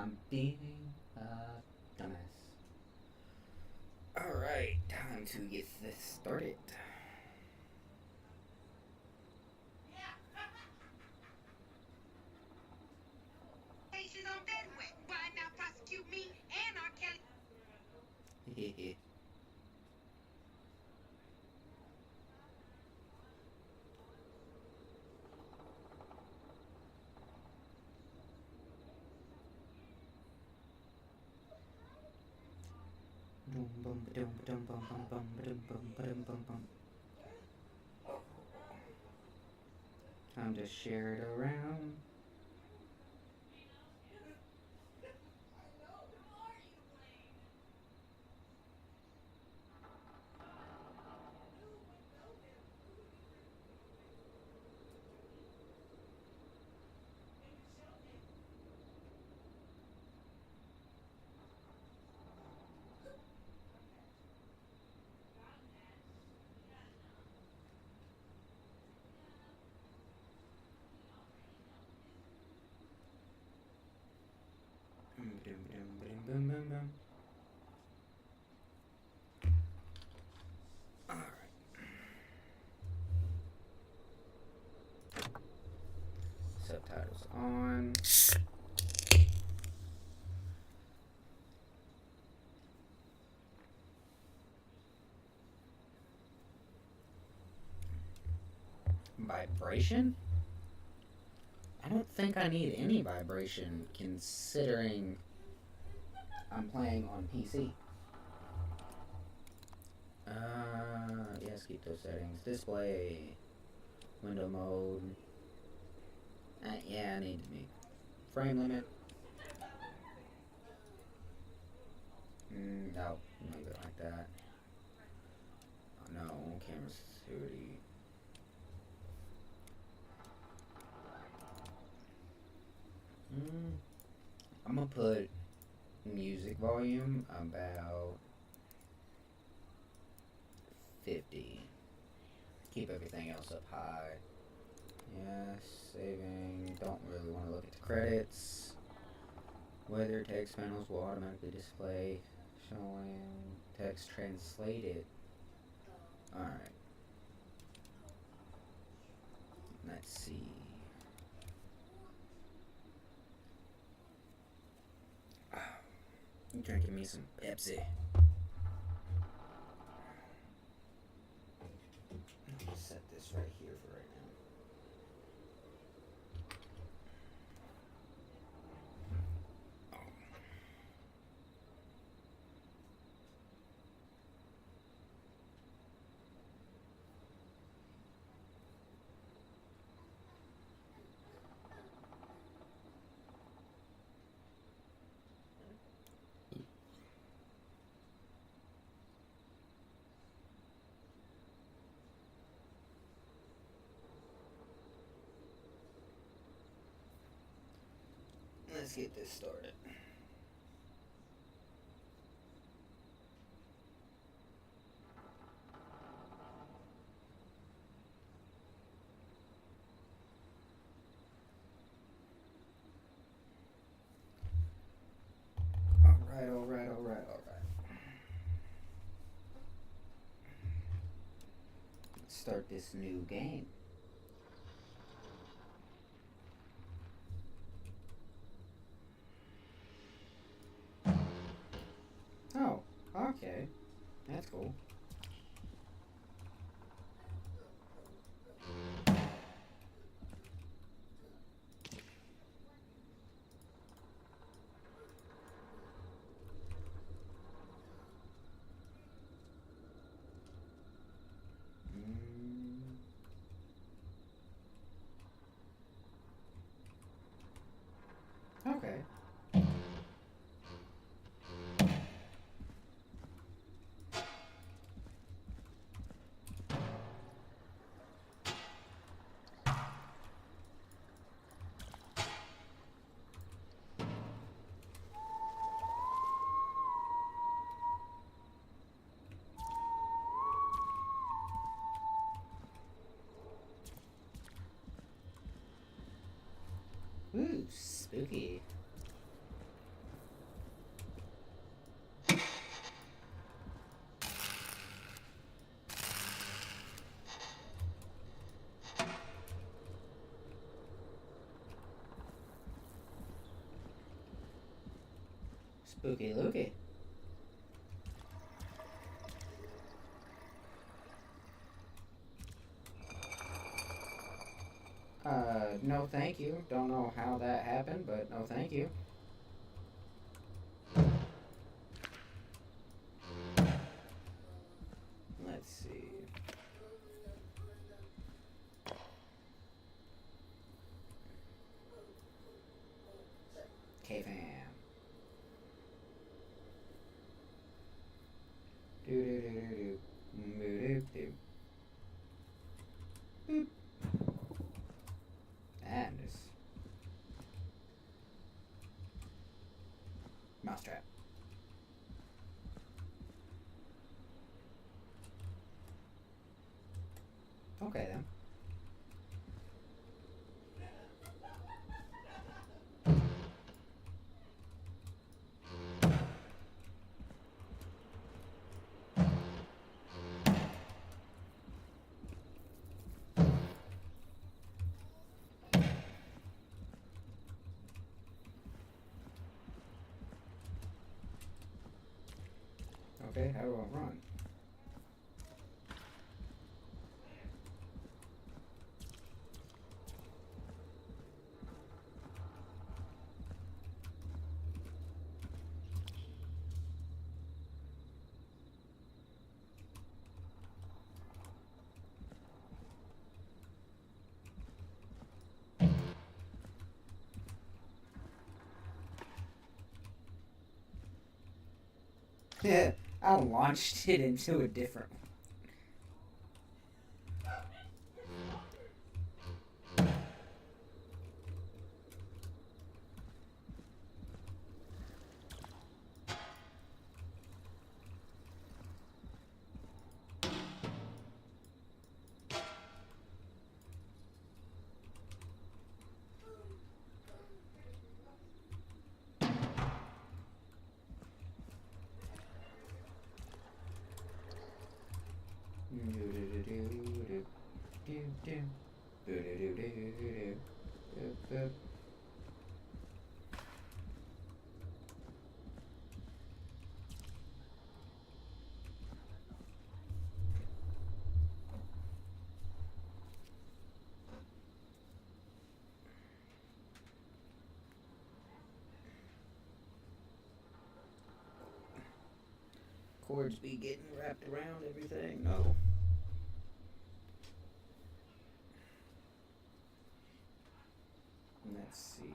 I'm being a dumbass. Alright, time to get this started. Hehe. Time to share it around. Alright. Subtitles on. Vibration? I don't think I need any vibration considering I'm playing on PC. Yes, keep those settings. Display, window mode. Yeah, I need to be. Frame limit. No, leave it like that. Oh, no, camera security. I'm gonna put music volume about 50. Keep everything else up high. Yes, saving. Don't really want to look at the credits. Whether text panels will automatically display showing text translated. Alright. Let's see. I'm drinking me some Pepsi. Set this right here for right now. Let's get this started. Alright. Let's start this new game. Oh, okay. That's cool. Okay. Ooh, spooky. Spooky looky. No thank you. Don't know how that happened, but no thank you. Let's see. K-fam. Do-do-do-do-do. Do-do-do. Boop. And this. Mousetrap. Okay then. Okay, how do I run? Yeah, I launched it into a different one. Cords be getting wrapped around everything. No. Let's see.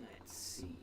Let's see.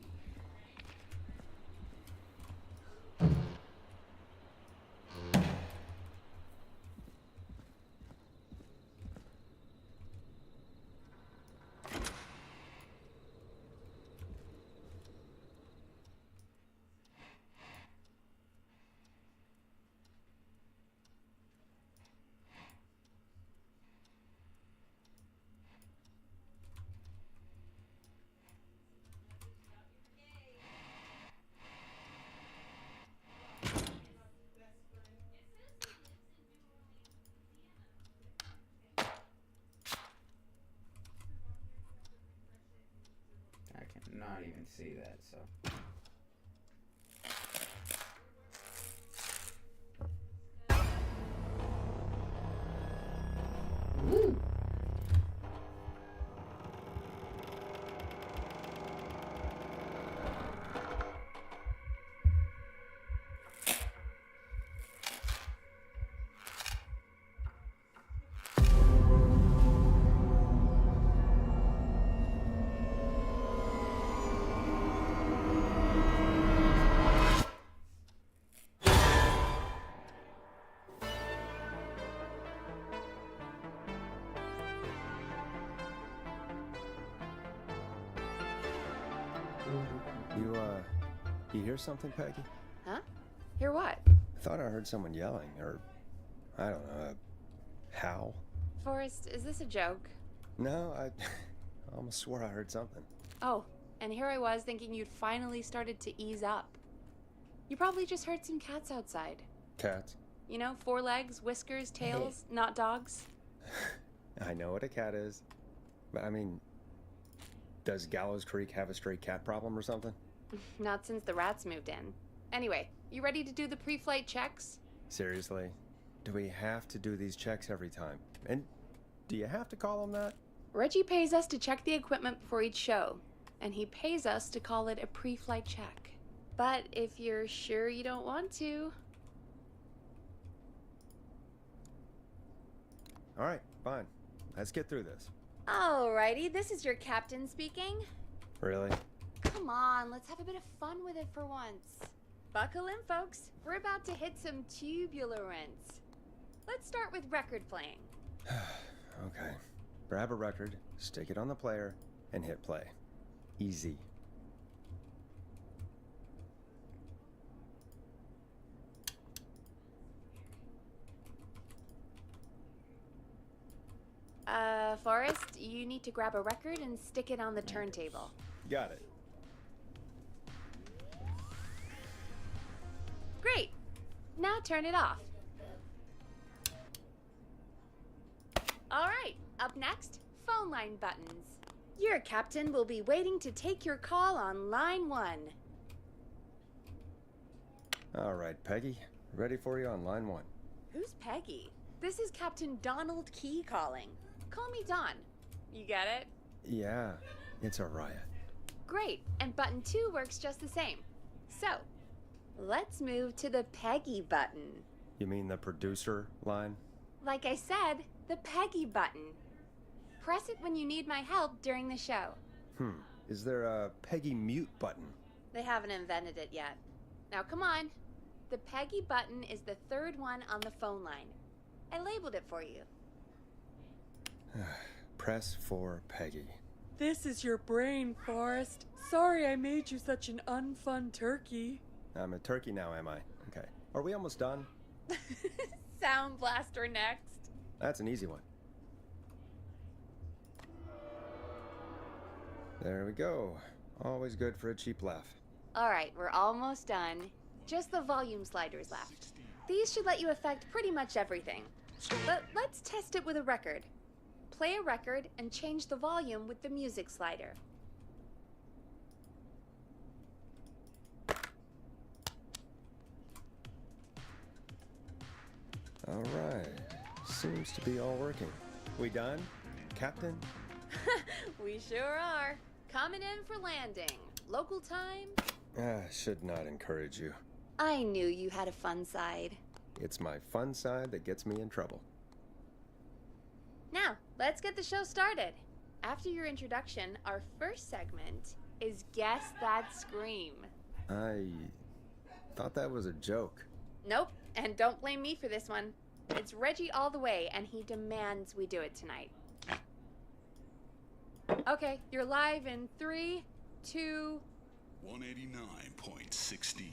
I cannot even see that, so. Woo! You hear something, Peggy? Huh? Hear what? I thought I heard someone yelling, or, I don't know, a howl. Forrest, is this a joke? No, I almost swore I heard something. Oh, and here I was thinking you'd finally started to ease up. You probably just heard some cats outside. Cats? You know, 4 legs, whiskers, tails, not dogs. I know what a cat is. But I mean, does Gallows Creek have a stray cat problem or something? Not since the rats moved in. Anyway, you ready to do the pre-flight checks? Seriously? Do we have to do these checks every time? And do you have to call them that? Reggie pays us to check the equipment before each show, and he pays us to call it a pre-flight check. But if you're sure you don't want to... All right, fine. Let's get through this. Alrighty, this is your captain speaking. Really? Come on, let's have a bit of fun with it for once. Buckle in, folks. We're about to hit some tubular rents. Let's start with record playing. Okay. Grab a record, stick it on the player, and hit play. Easy. Forrest, you need to grab a record and stick it on the turntable. Got it. Great! Now turn it off. Alright, up next, phone line buttons. Your captain will be waiting to take your call on line 1. All right, Peggy. Ready for you on line 1. Who's Peggy? This is Captain Donald Key calling. Call me Don. You get it? Yeah, it's a riot. Great, and button 2 works just the same. So, let's move to the Peggy button. You mean the producer line? Like I said, the Peggy button. Press it when you need my help during the show. Is there a Peggy mute button? They haven't invented it yet. Now come on. The Peggy button is the 3rd one on the phone line. I labeled it for you. Press for Peggy. This is your brain, Forrest. Sorry I made you such an unfun turkey. I'm a turkey now, am I? Okay. Are we almost done? Sound blaster next. That's an easy one. There we go. Always good for a cheap laugh. Alright, we're almost done. Just the volume sliders left. These should let you affect pretty much everything. But let's test it with a record. Play a record and change the volume with the music slider. All right. Seems to be all working. We done, Captain? We sure are. Coming in for landing. Local time? Should not encourage you. I knew you had a fun side. It's my fun side that gets me in trouble. Now, let's get the show started. After your introduction, our first segment is Guess That Scream. I thought that was a joke. Nope, and don't blame me for this one. It's Reggie all the way, and he demands we do it tonight. Okay, you're live in 3, 2... 189.16.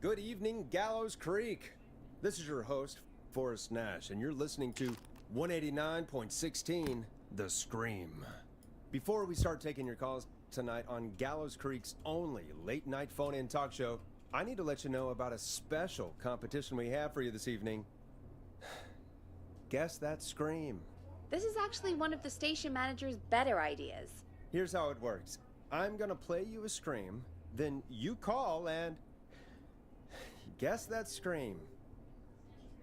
Good evening, Gallows Creek. This is your host, Forrest Nash, and you're listening to 189.16, The Scream. Before we start taking your calls tonight on Gallows Creek's only late-night phone-in talk show, I need to let you know about a special competition we have for you this evening. Guess That Scream. This is actually one of the station manager's better ideas. Here's how it works. I'm gonna play you a scream, then you call and guess that scream.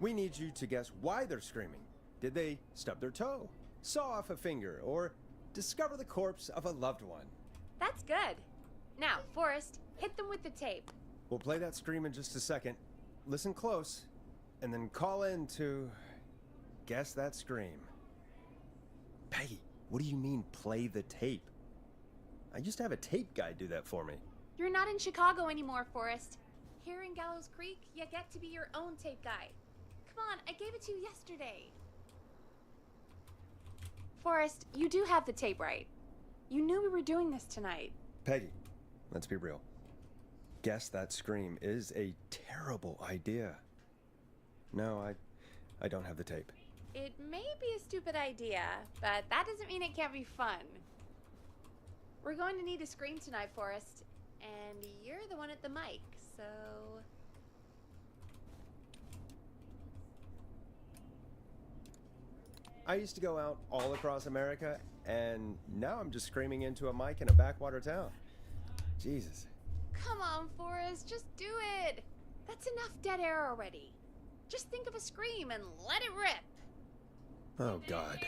We need you to guess why they're screaming. Did they stub their toe, saw off a finger, or discover the corpse of a loved one? That's good. Now, Forrest, hit them with the tape. We'll play that scream in just a second. Listen close, and then call in to guess that scream. Peggy, what do you mean play the tape? I used to have a tape guy do that for me. You're not in Chicago anymore, Forrest. Here in Gallows Creek, you get to be your own tape guy. Come on, I gave it to you yesterday. Forrest, you do have the tape right. You knew we were doing this tonight. Peggy, let's be real. Guess that scream is a terrible idea. No, I don't have the tape. It may be a stupid idea, but that doesn't mean it can't be fun. We're going to need a scream tonight, Forrest, and you're the one at the mic, so... I used to go out all across America, and now I'm just screaming into a mic in a backwater town. Jesus. Come on, Forrest, just do it. That's enough dead air already. Just think of a scream and let it rip. Oh, God.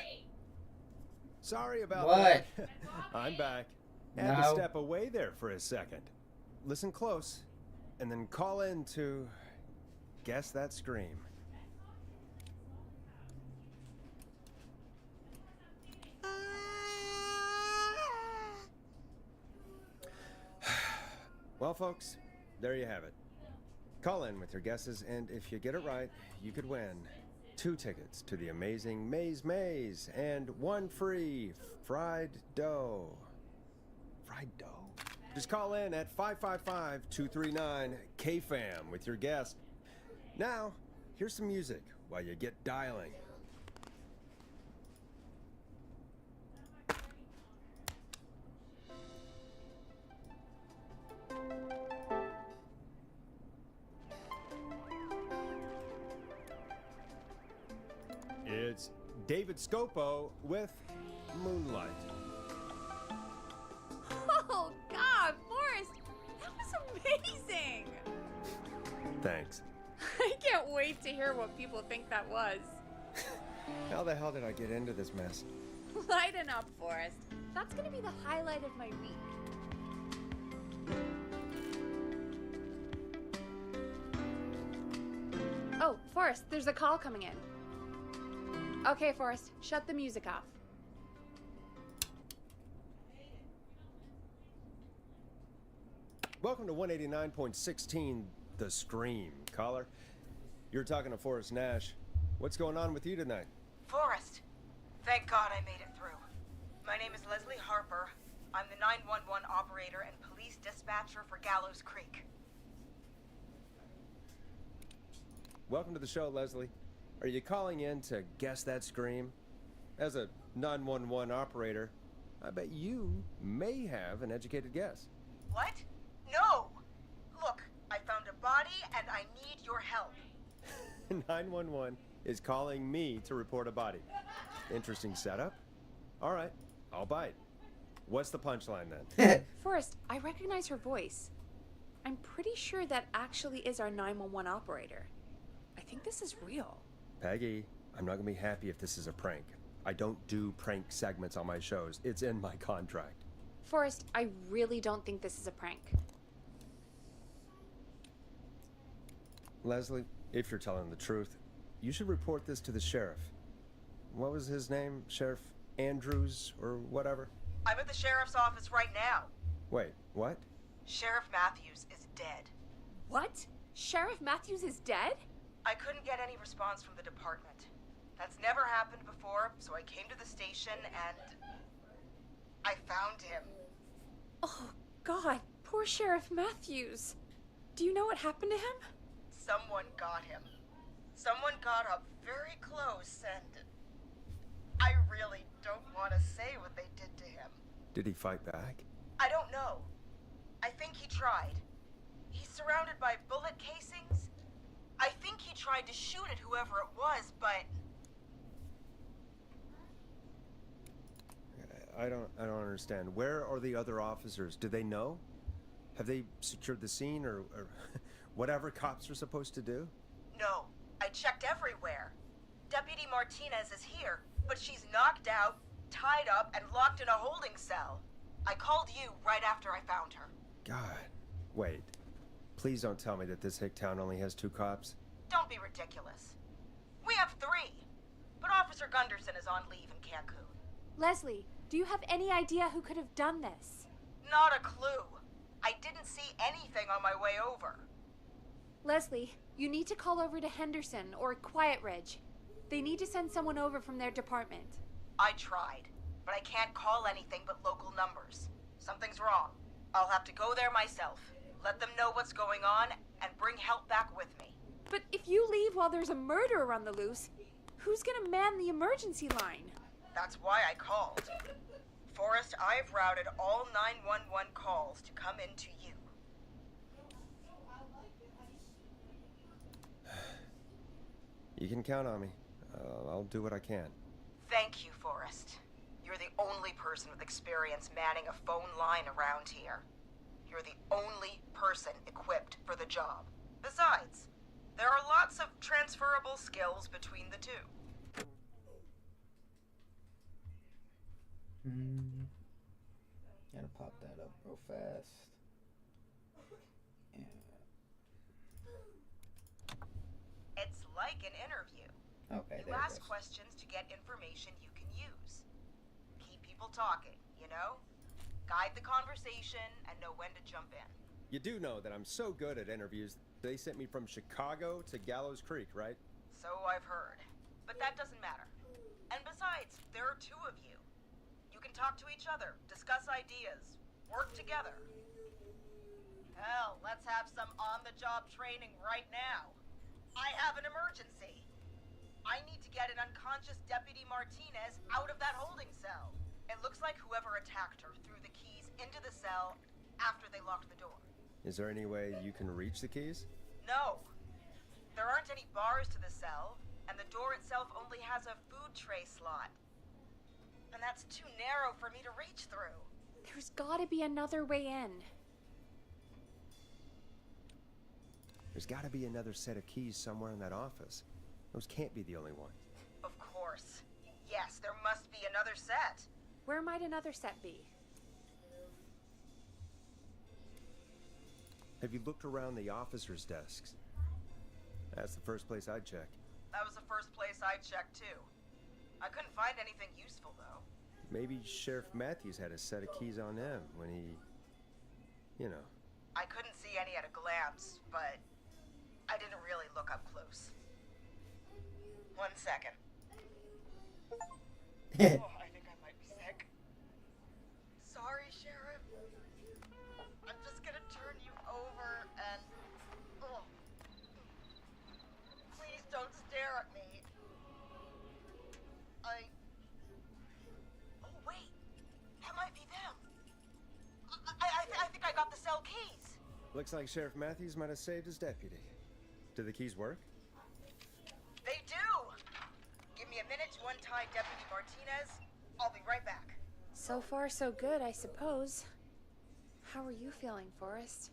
Sorry about What? that. I'm back. Had to No. step away there for a second. Listen close, and then call in to guess that scream. Well, folks, there you have it. Call in with your guesses, and if you get it right, you could win 2 tickets to the amazing Maze and 1 free fried dough. Fried dough? Just call in at 555-239-KFAM with your guess. Now, here's some music while you get dialing. It's David Scopo with Moonlight. Oh, God, Forrest, that was amazing. Thanks. I can't wait to hear what people think that was. How the hell did I get into this mess? Lighten up, Forrest. That's going to be the highlight of my week. Oh, Forrest, there's a call coming in. Okay, Forrest, shut the music off. Welcome to 189.16 The Scream. Caller, you're talking to Forrest Nash. What's going on with you tonight? Forrest, thank God I made it through. My name is Leslie Harper. I'm the 911 operator and police dispatcher for Gallows Creek. Welcome to the show, Leslie. Are you calling in to guess that scream? As a 911 operator, I bet you may have an educated guess. What? No! Look, I found a body and I need your help. 911 is calling me to report a body. Interesting setup. All right, I'll bite. What's the punchline then? Forrest, I recognize her voice. I'm pretty sure that actually is our 911 operator. I think this is real. Peggy, I'm not gonna be happy if this is a prank. I don't do prank segments on my shows. It's in my contract. Forrest, I really don't think this is a prank. Leslie, if you're telling the truth, you should report this to the sheriff. What was his name? Sheriff Andrews or whatever? I'm at the sheriff's office right now. Wait, what? Sheriff Matthews is dead. What? Sheriff Matthews is dead? I couldn't get any response from the department. That's never happened before, so I came to the station and I found him. Oh, God, poor Sheriff Matthews. Do you know what happened to him? Someone got him. Someone got up very close and I really don't want to say what they did to him. Did he fight back? I don't know. I think he tried. He's surrounded by bullet casings. I think he tried to shoot at whoever it was, but I don't understand. Where are the other officers? Do they know? Have they secured the scene or whatever cops are supposed to do? no. I checked everywhere. Deputy Martinez is here, but she's knocked out, tied up, and locked in a holding cell. I called you right after I found her. God. Wait. Please don't tell me that this hick town only has 2 cops. Don't be ridiculous. We have 3, but Officer Gunderson is on leave in Cancun. Leslie, do you have any idea who could have done this? Not a clue. I didn't see anything on my way over. Leslie, you need to call over to Henderson or Quiet Ridge. They need to send someone over from their department. I tried, but I can't call anything but local numbers. Something's wrong. I'll have to go there myself, let them know what's going on, and bring help back with me. But if you leave while there's a murderer on the loose, Who's gonna man the emergency line? That's why I called. Forrest, I've routed all 911 calls to come in to you. You can count on me. I'll do what I can. Thank you, Forrest. You're the only person with experience manning a phone line around here. You're the only person equipped for the job. Besides, there are lots of transferable skills between the two. Gotta pop that up real fast. Yeah. It's like an interview. Okay, You there it ask goes. questions to get information you can use. Keep people talking, you know? Guide the conversation and know when to jump in. You do know that I'm so good at interviews, they sent me from Chicago to Gallows Creek, right? So I've heard. But that doesn't matter. And besides, there are two of you. You can talk to each other, discuss ideas, work together. Hell, let's have some on-the-job training right now. I have an emergency. I need to get an unconscious Deputy Martinez out of that holding cell. It looks like whoever attacked her threw the keys into the cell after they locked the door. Is there any way you can reach the keys? No. There aren't any bars to the cell, and the door itself only has a food tray slot. And that's too narrow for me to reach through. There's gotta be another way in. There's gotta be another set of keys somewhere in that office. Those can't be the only ones. Of course. Yes, there must be another set. Where might another set be? Have you looked around the officers' desks? That's the first place I'd check. That was the first place I checked, too. I couldn't find anything useful, though. Maybe Sheriff Matthews had a set of keys on him when he... you know. I couldn't see any at a glance, but I didn't really look up close. 1 second. Oh, I think I might be sick. Sorry, Sheriff. I'm just gonna turn you over and... Oh. Please don't stare at me. Oh, wait. That might be them. I think I got the cell keys. Looks like Sheriff Matthews might have saved his deputy. Do the keys work? They do! Give me a minute to untie Deputy Martinez. I'll be right back. So far, so good, I suppose. How are you feeling, Forrest?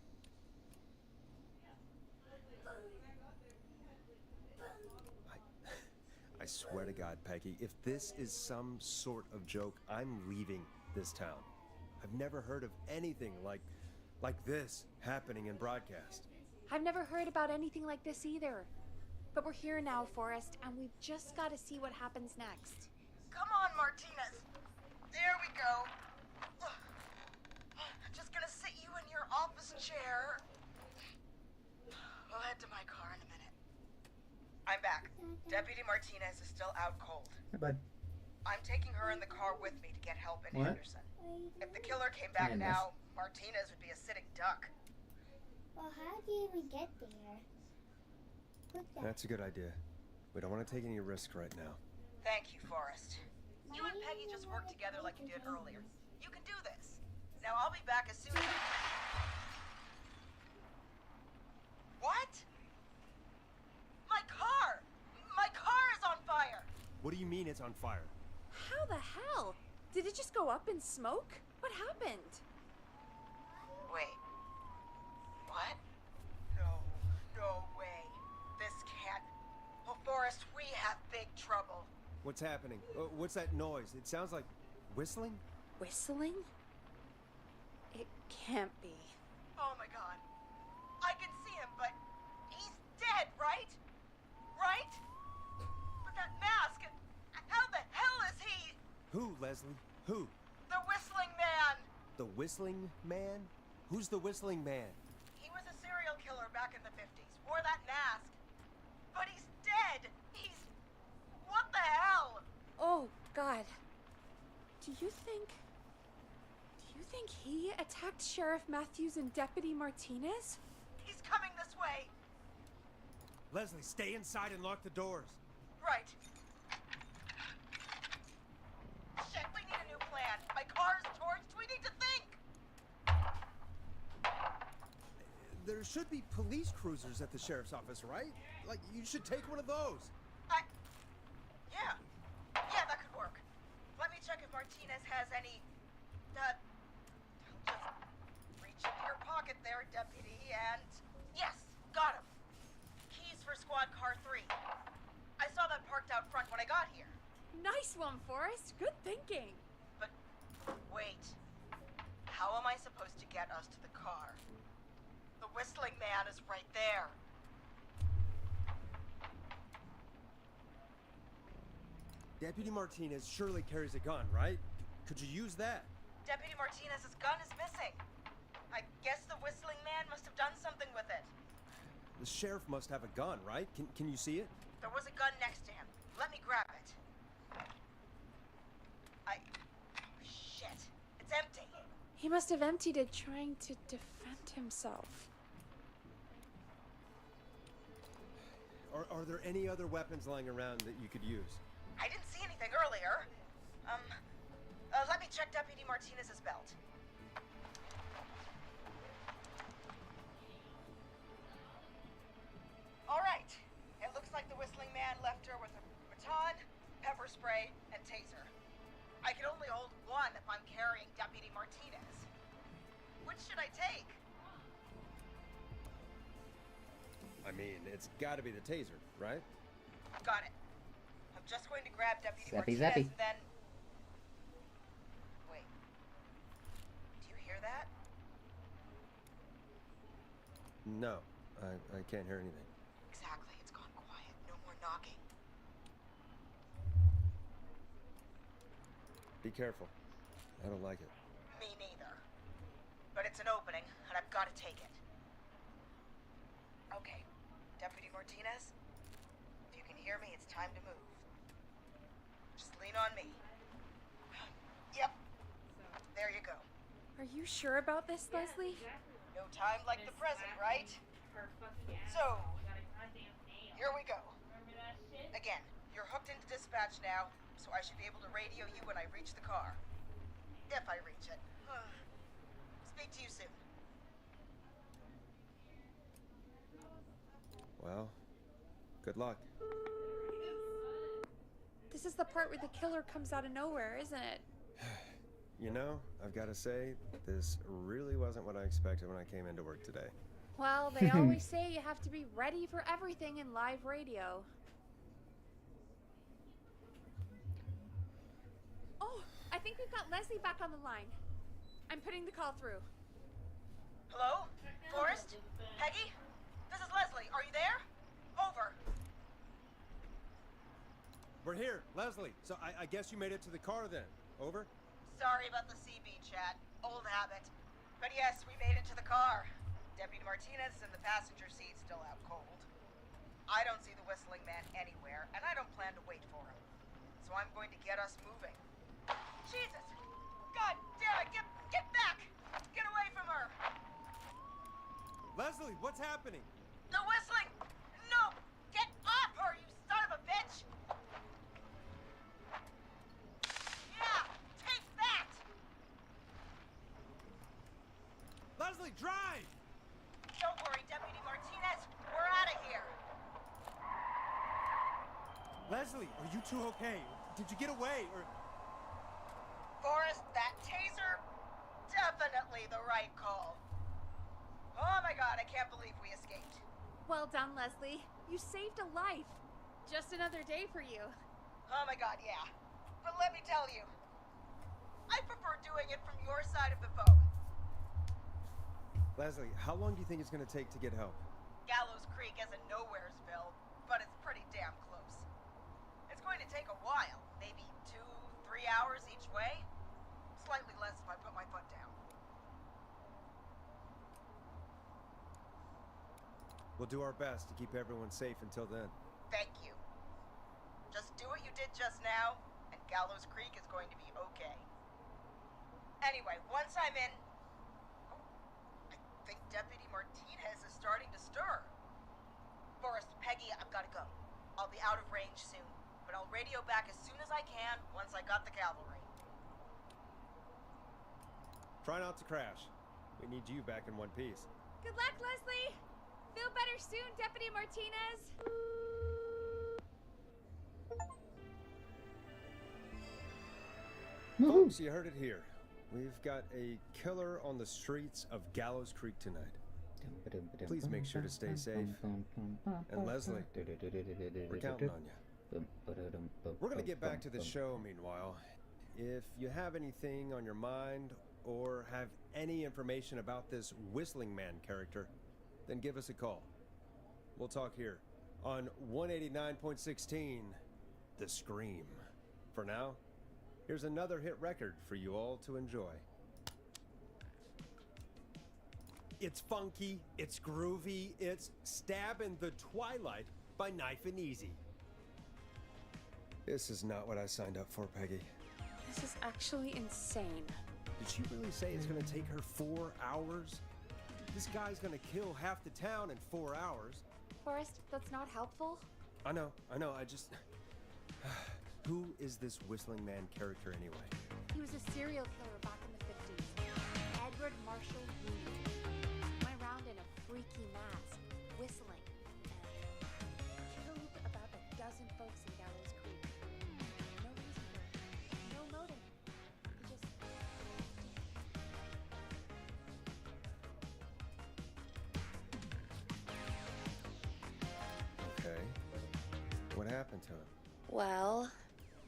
I swear to God, Peggy, if this is some sort of joke, I'm leaving this town. I've never heard of anything like this happening in broadcast. I've never heard about anything like this either. But we're here now, Forrest, and we've just got to see what happens next. Come on, Martinez. There we go. Just gonna sit you in your office chair. We'll head to my car in a minute. I'm back. Deputy Martinez is still out cold. Hey, bud. I'm taking her in the car with me to get help in What? Henderson. If the killer came back Goodness. now, Martinez would be a sitting duck. Well, how do you even get there? That's a good idea. We don't want to take any risk right now. Thank you, Forrest. You and Peggy just worked together like you did earlier. You can do this. Now I'll be back as soon as What? My car! My car is on fire! What do you mean it's on fire? How the hell? Did it just go up in smoke? What happened? Wait. What? No way. This can't... Oh, Forrest, we have big trouble. What's happening? What's that noise? It sounds like whistling? Whistling? It can't be. Oh my god. I can see him, but he's dead, right? Right? But that mask, how the hell is he? Who, Leslie? Who? The Whistling Man! The Whistling Man? Who's the Whistling Man? He was a serial killer back in the 50s, wore that mask. But he's dead! He's... What the hell? Oh, God. Do you think he attacked Sheriff Matthews and Deputy Martinez? He's coming this way. Leslie, stay inside and lock the doors. Right. there should be police cruisers at the sheriff's office, right? Like, you should take one of those. Yeah. Yeah, that could work. Let me check if Martinez has any, just reach into your pocket there, deputy, and yes, got him. Keys for squad car 3. I saw that parked out front when I got here. Nice one, Forrest. Good thinking. But wait. How am I supposed to get us to the car? The whistling man is right there. Deputy Martinez surely carries a gun, right? Could you use that? Deputy Martinez's gun is missing. I guess the whistling man must have done something with it. The sheriff must have a gun, right? Can you see it? There was a gun next to him. Let me grab it. Shit. It's empty. He must have emptied it trying to defend himself. Are there any other weapons lying around that you could use? I didn't see anything earlier. Let me check Deputy Martinez's belt. All right. It looks like the whistling man left her with a baton, pepper spray, and taser. I can only hold one if I'm carrying Deputy Martinez. Which should I take? I mean, it's gotta be the taser, right? Got it. I'm just going to grab Deputy Zappy, Martinez, zappy. then... Wait. Do you hear that? No, I can't hear anything. Exactly. It's gone quiet. No more knocking. Be careful. I don't like it. Me neither. But it's an opening, and I've got to take it. Okay. Deputy Martinez? If you can hear me, it's time to move. Just lean on me. Yep. There you go. Are you sure about this, Leslie? No time like the present, right? So, here we go. Again, you're hooked into dispatch now, so I should be able to radio you when I reach the car. If I reach it. Speak to you soon. Well, good luck. This is the part where the killer comes out of nowhere, isn't it? You know, I've got to say, this really wasn't what I expected when I came into work today. Well, they always say you have to be ready for everything in live radio. Oh, I think we've got Leslie back on the line. I'm putting the call through. Hello? Forrest? Peggy? This is Leslie. Are you there? Over. We're here, Leslie. So I guess you made it to the car then. Over? Sorry about the CB chat. Old habit. But yes, we made it to the car. Deputy Martinez is in the passenger seat, still out cold. I don't see the whistling man anywhere, and I don't plan to wait for him. So I'm going to get us moving. Jesus! God damn it! Get back! Get away from her! Leslie, what's happening? The whistling! No! Get off her, you son of a bitch! Yeah! Take that! Leslie, drive! Don't worry, Deputy Martinez. We're out of here. Leslie, are you two okay? Did you get away, or... Forrest, that taser? Definitely the right call. Oh my god, I can't believe we escaped. Well done, Leslie. You saved a life. Just another day for you. Oh my god, yeah. But let me tell you, I prefer doing it from your side of the phone. Leslie, how long do you think it's going to take to get help? Gallows Creek isn't nowheresville, but it's pretty damn close. It's going to take a while, maybe 2-3 hours each way. Slightly less if I put my foot down. We'll do our best to keep everyone safe until then. Thank you. Just do what you did just now, and Gallows Creek is going to be okay. Anyway, once I'm in... Oh, I think Deputy Martinez is starting to stir. Forrest, Peggy, I've got to go. I'll be out of range soon, but I'll radio back as soon as I can once I got the cavalry. Try not to crash. We need you back in one piece. Good luck, Leslie. Feel better soon, Deputy Martinez. Folks, you heard it here. We've got a killer on the streets of Gallows Creek tonight. Please make sure to stay safe. And Leslie, we're counting on you. We're gonna get back to the show meanwhile. If you have anything on your mind or have any information about this Whistling Man character, then give us a call. We'll talk here on 189.16, The Scream. For now, here's another hit record for you all to enjoy. It's funky, it's groovy, it's Stabbing the Twilight by Knife and Easy. This is not what I signed up for, Peggy. This is actually insane. Did she really say it's gonna take her 4 hours? This guy's gonna kill half the town in 4 hours. Forrest, that's not helpful. I know, I just... Who is this Whistling Man character anyway? He was a serial killer back in the 50s. Edward Marshall Rudy. Went around in a freaky mask, whistling, and killed about a dozen folks in Gallows Creek. No reason for it. No motive. He just did. Okay. What happened to him? Well,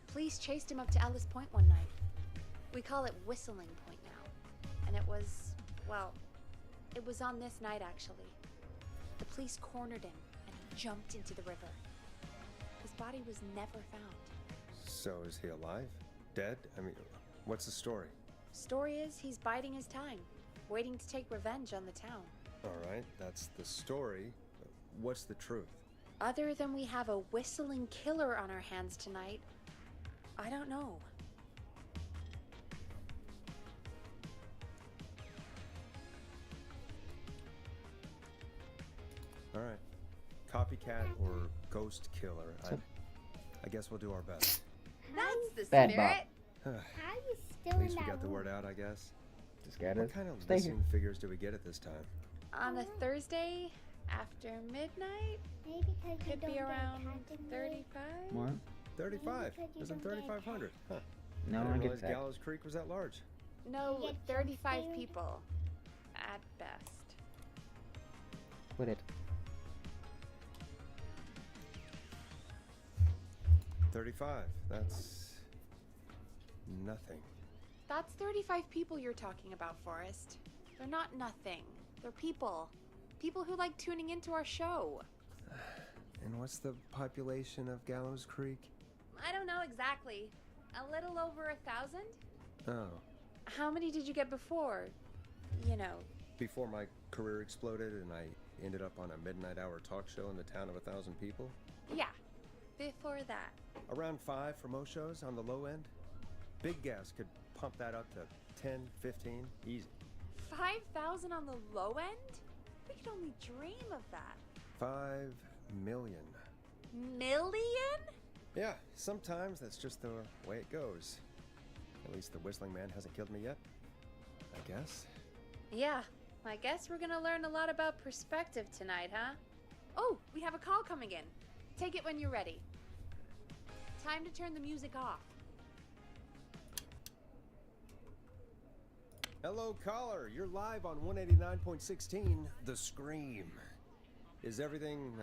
police chased him up to Ellis Point one night. We call it Whistling Point now. And it was, well, it was on this night actually. The police cornered him and he jumped into the river. His body was never found. So is he alive? Dead? I mean, what's the story? Story is he's biding his time, waiting to take revenge on the town. All right, that's the story. What's the truth? Other than we have a whistling killer on our hands tonight, I don't know. All right. Copycat or ghost killer. I guess we'll do our best. That's the Bad spirit. How are you still At in least we that got the room? word out, I guess. Just gotta What kind of stay here. listening figures do we get at this time? On a Thursday after midnight, Maybe because you could don't be get around counting 35. What? 35. because you Isn't don't get 3,500? Huh. No, I I didn't get realize that. Gallows Creek was that large. No, You get 35 jump people at best. Put it. 35. That's nothing. That's 35 people you're talking about, Forrest. They're not nothing. They're people. People who like tuning into our show. And what's the population of Gallows Creek? I don't know exactly. A little over 1,000? Oh. How many did you get before? You know. Before my career exploded and I ended up on a midnight hour talk show in the town of 1,000 people? Yeah. Before that. Around 5 for most shows on the low end. Big gas could pump that up to 10, 15, easy. 5,000 on the low end? We could only dream of that. 5 million. Million? Yeah, sometimes that's just the way it goes. At least the Whistling Man hasn't killed me yet, I guess. Yeah. I guess we're gonna learn a lot about perspective tonight, huh? Oh, we have a call coming in. Take it when you're ready. Time to turn the music off. Hello, caller. You're live on 189.16, The Scream. Is everything,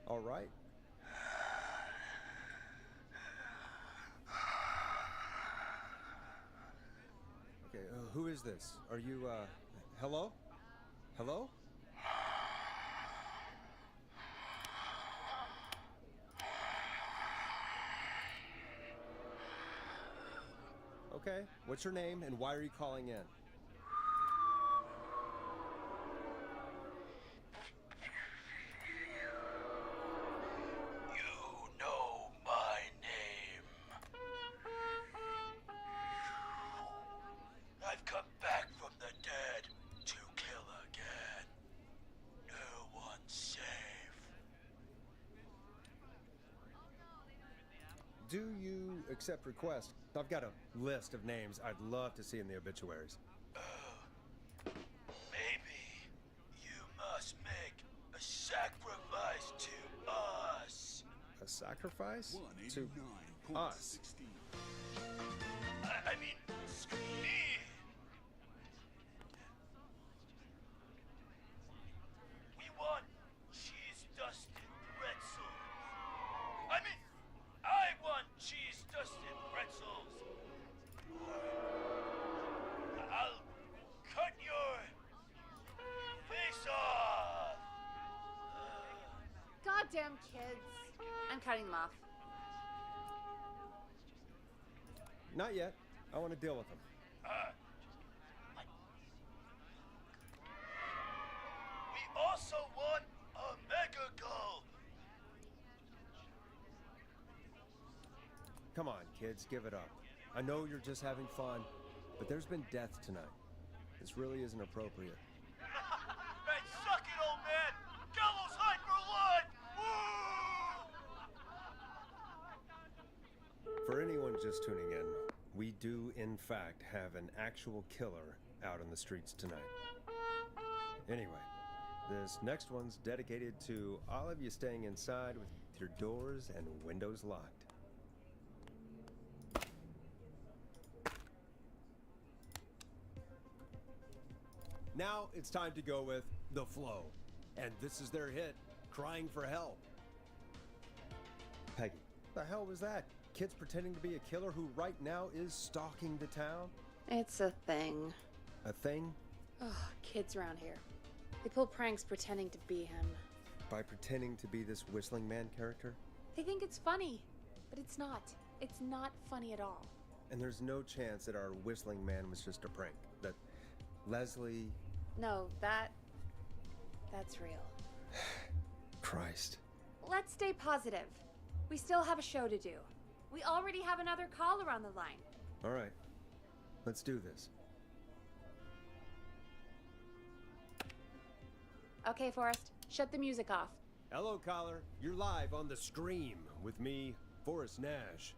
all right? Okay, who is this? Are you, hello? Hello? Okay, what's your name and why are you calling in? You know my name. I've come back from the dead to kill again. No one's safe. Do you accept requests? I've got a list of names I'd love to see in the obituaries. Maybe. sacrifice? To us? I mean, me. We want cheese-dusted pretzels. I mean, I want cheese-dusted pretzels. I'll cut your face off. Goddamn kids. I'm cutting them off. Not yet. I want to deal with them. We also want a mega gulp. Come on, kids, give it up. I know you're just having fun, but there's been death tonight. This really isn't appropriate. Man, suck it, old man. Gallows high for what? For anyone just tuning in, we do, in fact, have an actual killer out on the streets tonight. Anyway, this next one's dedicated to all of you staying inside with your doors and windows locked. Now it's time to go with The Flow. And this is their hit, Crying for Help. Peggy, the hell was that? Kids pretending to be a killer who right now is stalking the town? It's a thing. A thing? Ugh, kids around here. They pull pranks pretending to be him. By pretending to be this whistling man character? They think it's funny, but it's not. It's not funny at all. And there's no chance that our whistling man was just a prank. That Leslie... No, that's real. Christ. Let's stay positive. We still have a show to do. We already have another caller on the line. All right. Let's do this. Okay, Forrest, shut the music off. Hello, caller. You're live on The Scream with me, Forrest Nash.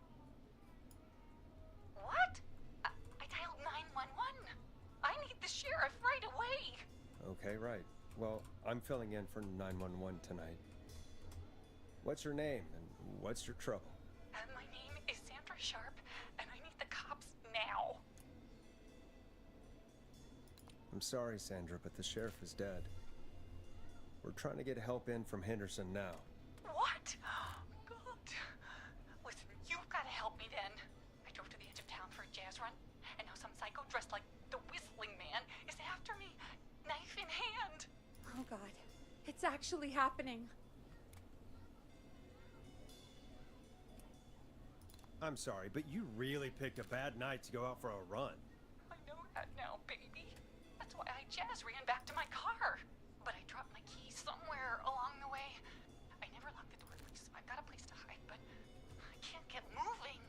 What? I dialed 911. I need the sheriff right away. Okay, right. Well, I'm filling in for 911 tonight. What's your name and what's your trouble? My name is Sandra Sharp, and I need the cops now. I'm sorry, Sandra, but the sheriff is dead. We're trying to get help in from Henderson now. What? God. Listen, you've got to help me then. I drove to the edge of town for a jazz run, and now some psycho dressed like the Whistling Man is after me, knife in hand. Oh, God. It's actually happening. I'm sorry, but you really picked a bad night to go out for a run. I know that now, baby. That's why I jazz ran back to my car. But I dropped my keys somewhere along the way. I never locked the door, so I've got a place to hide, but I can't get moving.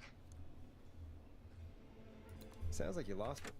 Sounds like you lost it.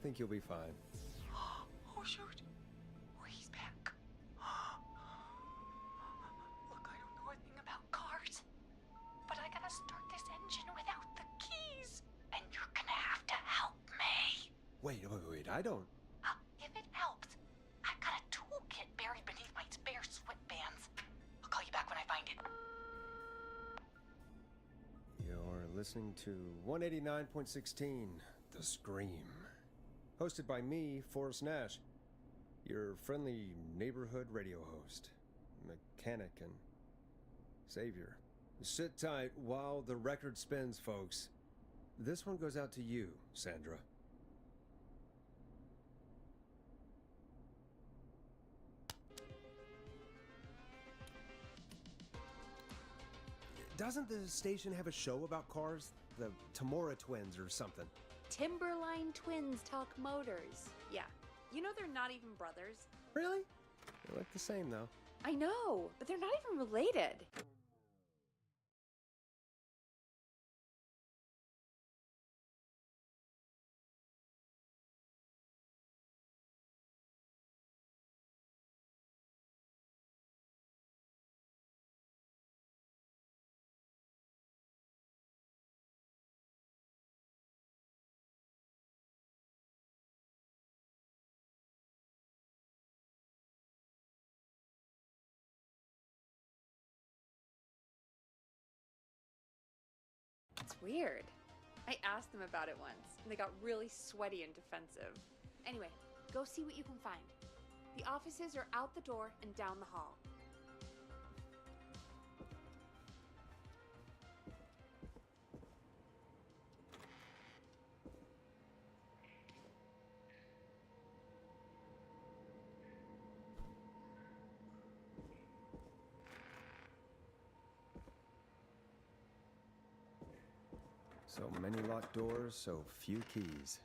think you'll be fine. Oh, shoot. Oh, he's back. Look, I don't know a thing about cars, but I gotta start this engine without the keys. And you're gonna have to help me. Wait, I don't... If it helps, I've got a toolkit buried beneath my spare sweatbands. I'll call you back when I find it. You're listening to 189.16, The Scream. Hosted by me, Forrest Nash, your friendly neighborhood radio host, mechanic, and savior. Sit tight while the record spins, folks. This one goes out to you, Sandra. Doesn't the station have a show about cars? The Tamora twins or something? Timberline twins talk motors. Yeah. You know they're not even brothers. Really? They look the same, though. I know, but they're not even related. It's weird. I asked them about it once, and they got really sweaty and defensive. Anyway, go see what you can find. The offices are out the door and down the hall. So many locked doors, so few keys.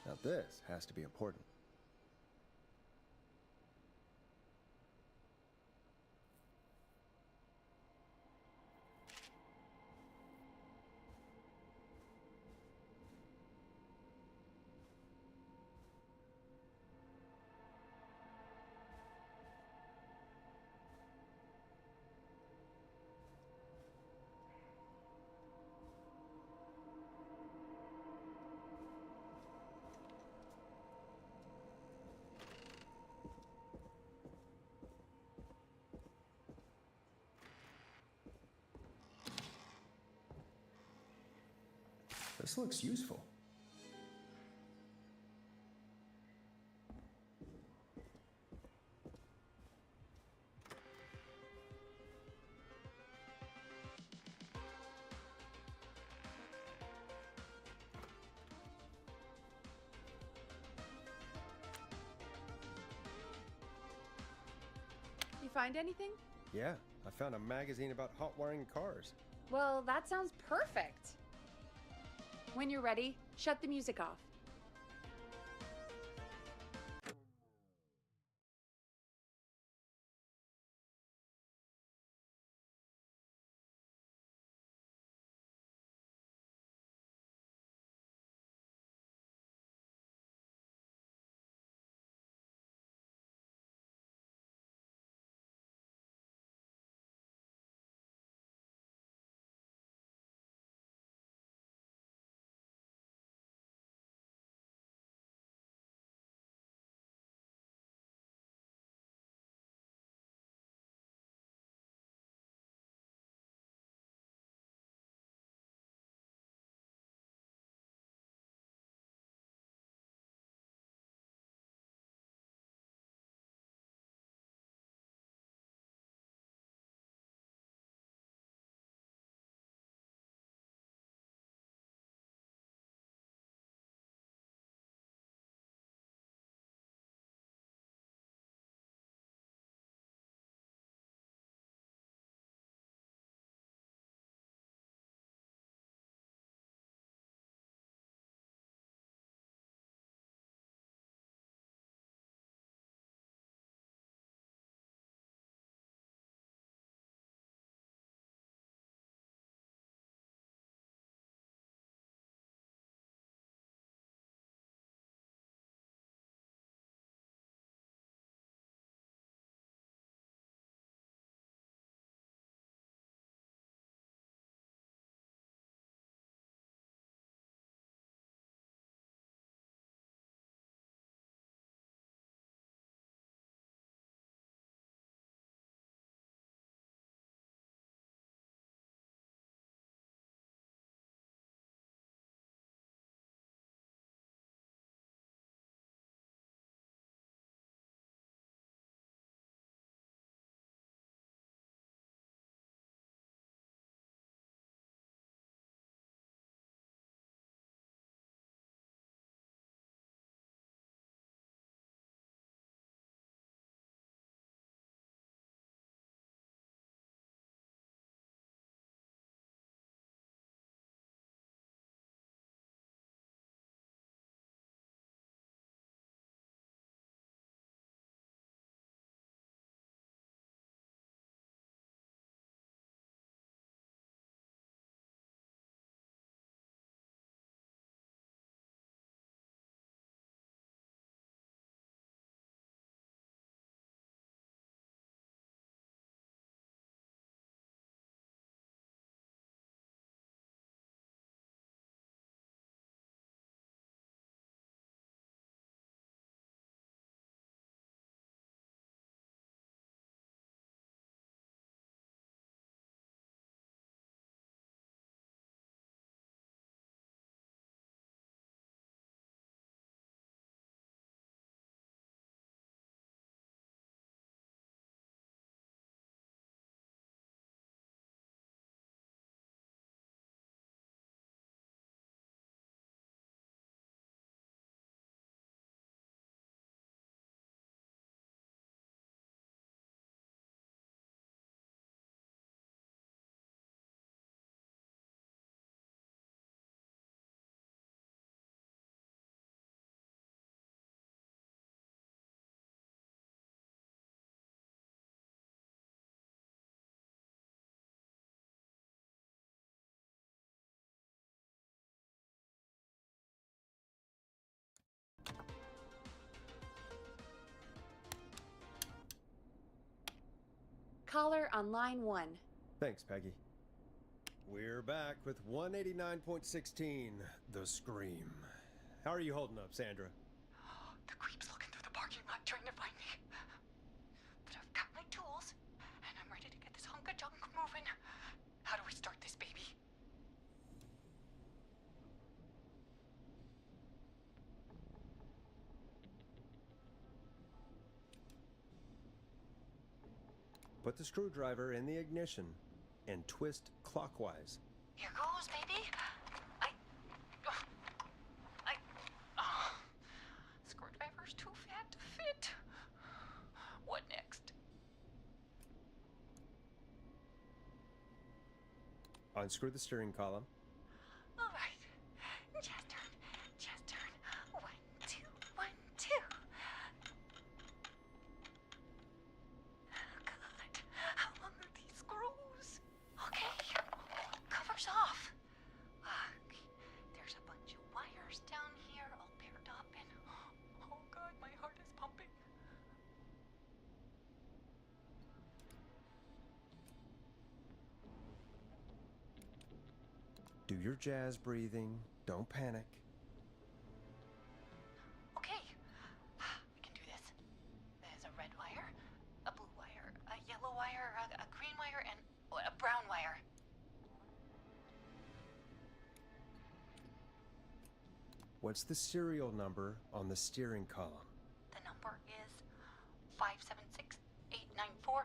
Now this has to be important. This looks useful. You find anything? Yeah, I found a magazine about hot wiring cars. Well, that sounds perfect. When you're ready, shut the music off. Caller on line 1. Thanks, Peggy. We're back with 189.16, The Scream. How are you holding up, Sandra? The creep's looking through the parking lot trying to find me. But I've got my tools, and I'm ready to get this hunk of junk moving. How do we start this baby? Put the screwdriver in the ignition and twist clockwise. Here goes, baby. Screwdriver's too fat to fit. What next? Unscrew the steering column. All right. Do your jazz breathing. Don't panic. Okay, we can do this. There's a red wire, a blue wire, a yellow wire, a green wire, and a brown wire. What's the serial number on the steering column? The number is 576-894-320.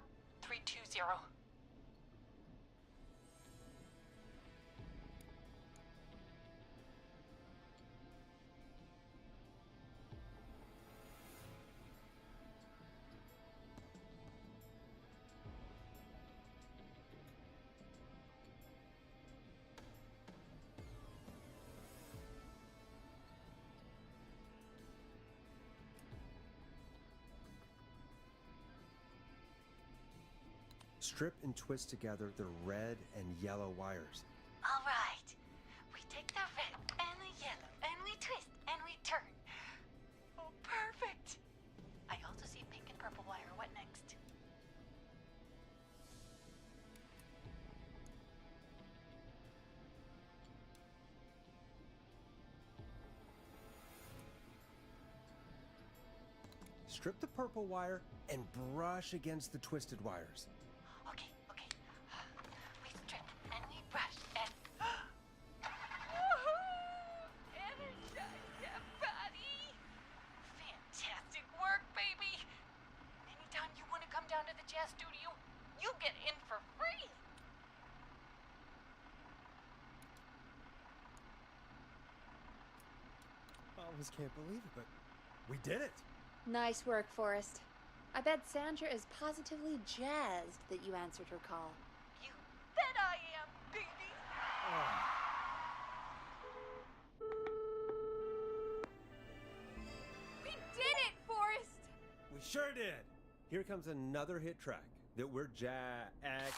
Strip and twist together the red and yellow wires. All right. We take the red and the yellow and we twist and we turn. Oh, perfect. I also see pink and purple wire. What next? Strip the purple wire and brush against the twisted wires. Okay. We strip and we brush and energize that body. Fantastic work, baby. Anytime you want to come down to the jazz studio, you get in for free. I almost can't believe it, but we did it. Nice work, Forrest. I bet Sandra is positively jazzed that you answered her call. You bet I am, baby. We did it, Forrest! We sure did. Here comes another hit track that we're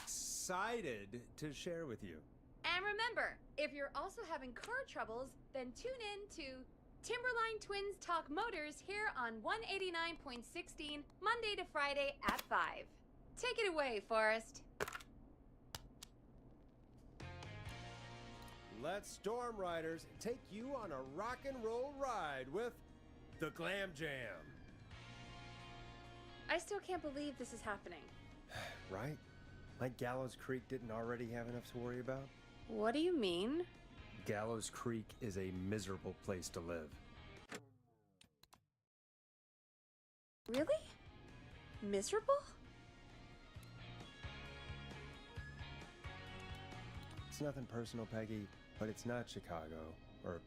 excited to share with you. And remember, if you're also having car troubles, then tune in to Timberline Twins Talk Motors here on 189.16 Monday to Friday at 5. Take it away, Forrest. Let's Storm Riders take you on a rock and roll ride with the Glam Jam. I still can't believe this is happening. Right? Like Gallows Creek didn't already have enough to worry about? What do you mean? Gallows Creek is a miserable place to live. Really? Miserable? It's nothing personal, Peggy, but it's not Chicago, or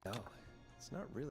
No, it's not really.